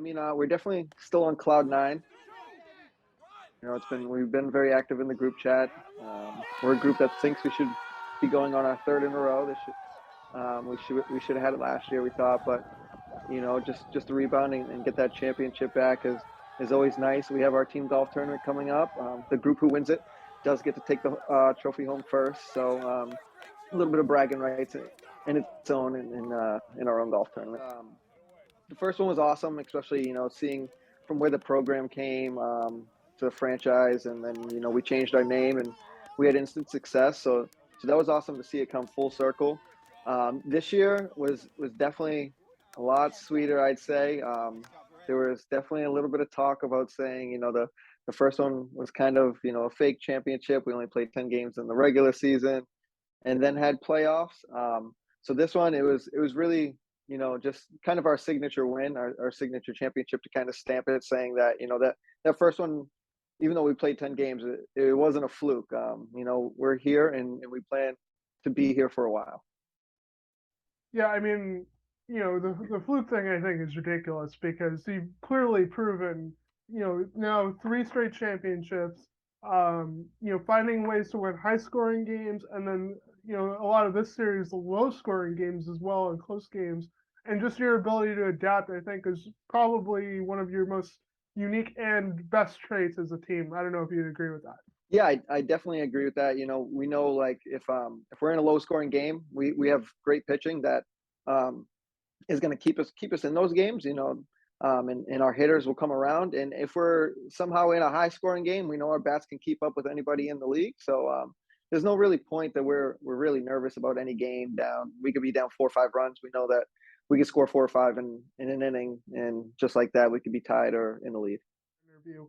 mean, we're definitely still on cloud nine. You know, we've been very active in the group chat. We're a group that thinks we should be going on our third in a row. We should have had it last year, we thought, but you know, just the rebounding and get that championship back is always nice. We have our team golf tournament coming up. The group who wins it does get to take the trophy home first. So a little bit of bragging rights in its own in our own golf tournament. The first one was awesome, especially, you know, seeing from where the program came to the franchise, and then, you know, we changed our name and we had instant success. So that was awesome to see it come full circle. This year was definitely a lot sweeter, I'd say. There was definitely a little bit of talk about saying, you know, the first one was kind of, you know, a fake championship. We only played 10 games in the regular season and then had playoffs. So this one, it was really, you know, just kind of our signature win, our signature championship, to kind of stamp it, saying that, you know, that first one, even though we played 10 games, it wasn't a fluke. You know, we're here and we plan to be here for a while. Yeah, I mean, the fluke thing I think is ridiculous because you've clearly proven, now three straight championships, finding ways to win high scoring games and then, a lot of this series, low scoring games as well and close games. And just your ability to adapt, I think, is probably one of your most unique and best traits as a team. I don't know if you'd agree with that. Yeah, I definitely agree with that. You know, we know, like, if we're in a low scoring game, we have great pitching that is going to keep us in those games. You know, and our hitters will come around. And if we're somehow in a high scoring game, we know our bats can keep up with anybody in the league. So there's no really point that we're really nervous about any game down. We could be down 4 or 5 runs. We know that we can score 4 or 5 in an inning, and just like that, we could be tied or in the lead. Interview.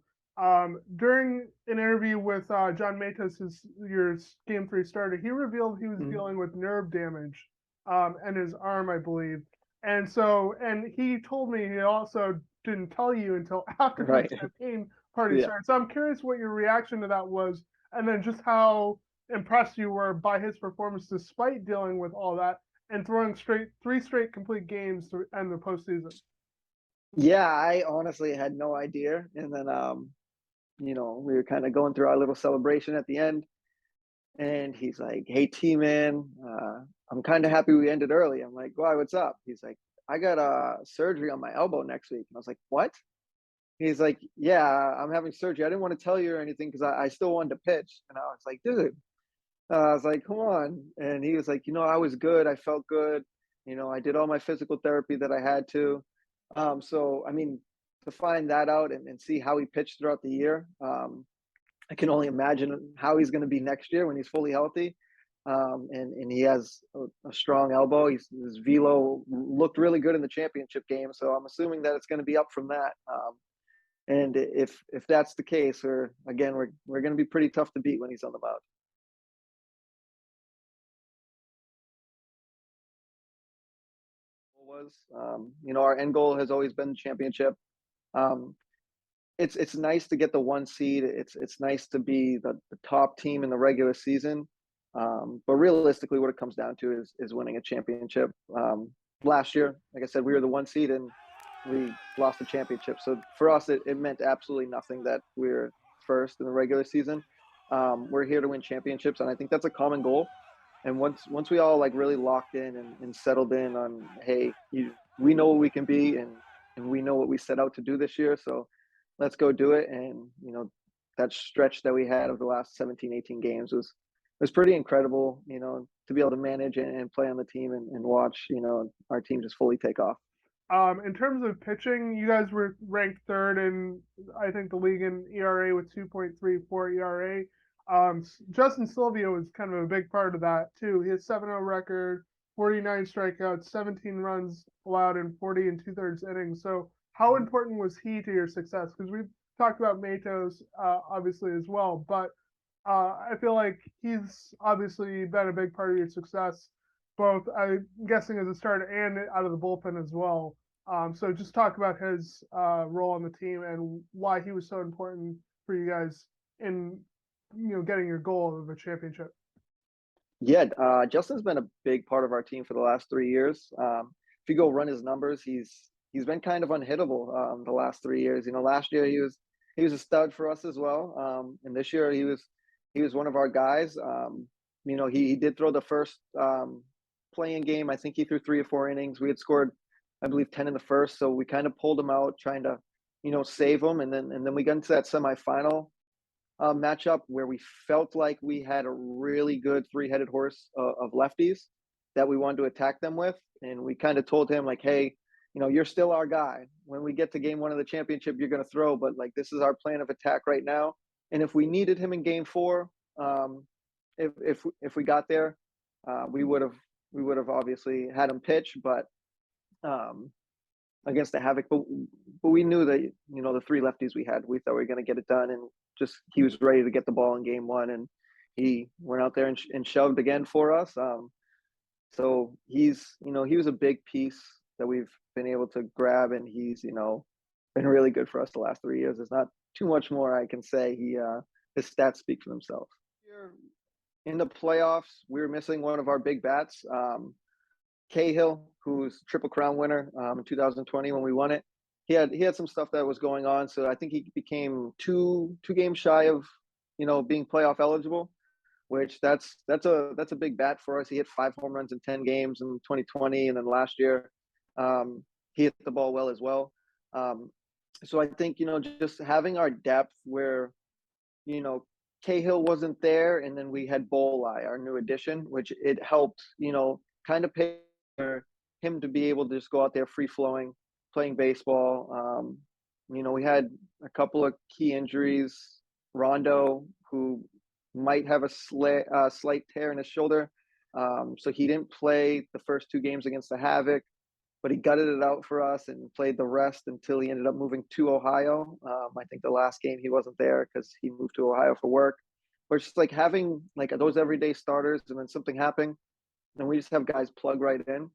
During an interview with John Matos, your game three starter, he revealed he was Mhm. dealing with nerve damage in his arm, I believe. And he told me he also didn't tell you until after the Right. champagne party Yeah. started. So I'm curious what your reaction to that was, and then just how impressed you were by his performance despite dealing with all that and throwing three straight complete games to end the postseason. Yeah, I honestly had no idea. And then, you know, we were kind of going through our little celebration at the end, and he's like, "Hey, T man, I'm kind of happy we ended early." I'm like, "Why? What's up?" He's like, "I got a surgery on my elbow next week." And I was like, "What?" He's like, "Yeah, I'm having surgery. I didn't want to tell you or anything because I still wanted to pitch." And I was like, "Dude," I was like, "Come on." And he was like, "You know, I was good. I felt good. You know, I did all my physical therapy that I had to." So, I mean, to find that out and see how he pitched throughout the year, I can only imagine how he's going to be next year when he's fully healthy. And he has a strong elbow. His velo looked really good in the championship game, so I'm assuming that it's going to be up from that. And if that's the case, we're going to be pretty tough to beat when he's on the mound. Was you know, our end goal has always been the championship. Um, it's nice to get the one seed. It's nice to be the top team in the regular season. But realistically, what it comes down to is winning a championship. Last year, like I said, we were the one seed and we lost the championship. So for us, it meant absolutely nothing that we're first in the regular season. We're here to win championships, and I think that's a common goal. And once we all, like, really locked in and settled in on, hey, we know what we can be, and we know what we set out to do this year. So let's go do it. And, you know, that stretch that we had of the last 17, 18 games was pretty incredible, you know, to be able to manage and play on the team and watch, you know, our team just fully take off. In terms of pitching, you guys were ranked third in, I think, the league in ERA with 2.34 ERA. Justin Sylvia was kind of a big part of that too. His 7-0 record, 49 strikeouts, 17 runs allowed in 40 and two-thirds innings. So how Mhm. important was he to your success? Because we've talked about Matos, obviously, as well, but I feel like he's obviously been a big part of your success, both I'm guessing as a starter and out of the bullpen as well. So just talk about his role on the team and why he was so important for you guys in getting your goal of a championship. Yeah, Justin's been a big part of our team for the last 3 years. If you go run his numbers, he's he's been kind of unhittable the last 3 years. Last year he was a stud for us as well, and this year he was one of our guys. He did throw the first playing game. I think he threw 3 or 4 innings. We had scored, I believe, 10 in the first, so we kind of pulled him out, trying to save him, and then we got into that semifinal matchup where we felt like we had a really good three-headed horse of lefties that we wanted to attack them with, and we kind of told him like, hey, you're still our guy. When we get to game 1 of the championship, you're going to throw, but like this is our plan of attack right now. And if we needed him in game 4, if we got there, we would have obviously had him pitch, but against the Havoc. But we knew that the 3 lefties we had, we thought we were going to get it done, and just he was ready to get the ball in game 1, and he went out there and shoved again for us. So he was a big piece that we've been able to grab, and he's been really good for us the last 3 years. There's not too much more I can say. His stats speak for themselves. In the playoffs, we were missing one of our big bats, Cahill, who's Triple Crown winner in 2020 when we won it. He had some stuff that was going on, so I think he became two games shy of being playoff eligible, which that's a big bat for us. He hit 5 home runs in 10 games in 2020, and then last year he hit the ball well as well. So I think just having our depth where Cahill wasn't there, and then we had Bolai, our new addition, which it helped kind of pay for him to be able to just go out there free flowing, playing baseball. We had a couple of key injuries. Rondo, who might have a slight tear in his shoulder, so he didn't play the first 2 games against the Havoc, but he gutted it out for us and played the rest until he ended up moving to Ohio. I think the last game he wasn't there because he moved to Ohio for work. But it's just like having like those everyday starters, and then something happened, and we just have guys plug right in,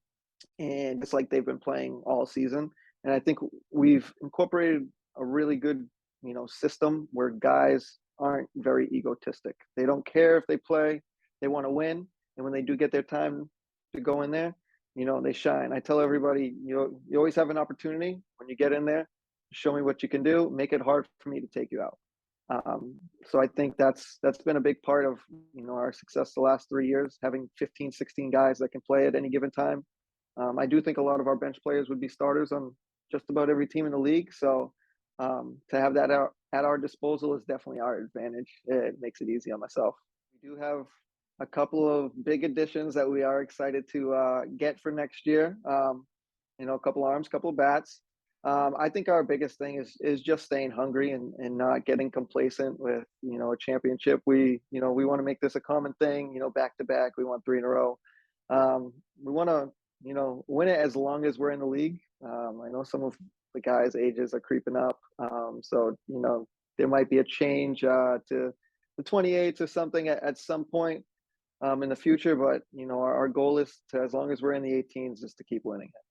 and it's like they've been playing all season. And I think we've incorporated a really good system where guys aren't very egotistic. They don't care if they play, they want to win, and when they do get their time to go in there, they shine. I tell everybody, you always have an opportunity when you get in there. Show me what you can do. Make it hard for me to take you out. So I think that's been a big part of our success the last 3 years, having 15, 16 guys that can play at any given time. I do think a lot of our bench players would be starters on just about every team in the league. So to have that at our disposal is definitely our advantage. It makes it easy on myself. We do have a couple of big additions that we are excited to get for next year. A couple arms, couple of bats. I think our biggest thing is just staying hungry and not getting complacent with a championship. We want to make this a common thing. Back to back. We want 3 in a row. We want to win it as long as we're in the league. I know some of the guys' ages are creeping up, so there might be a change to the 28s or something at some point in the future. But our goal is to, as long as we're in the 18s, just to keep winning it.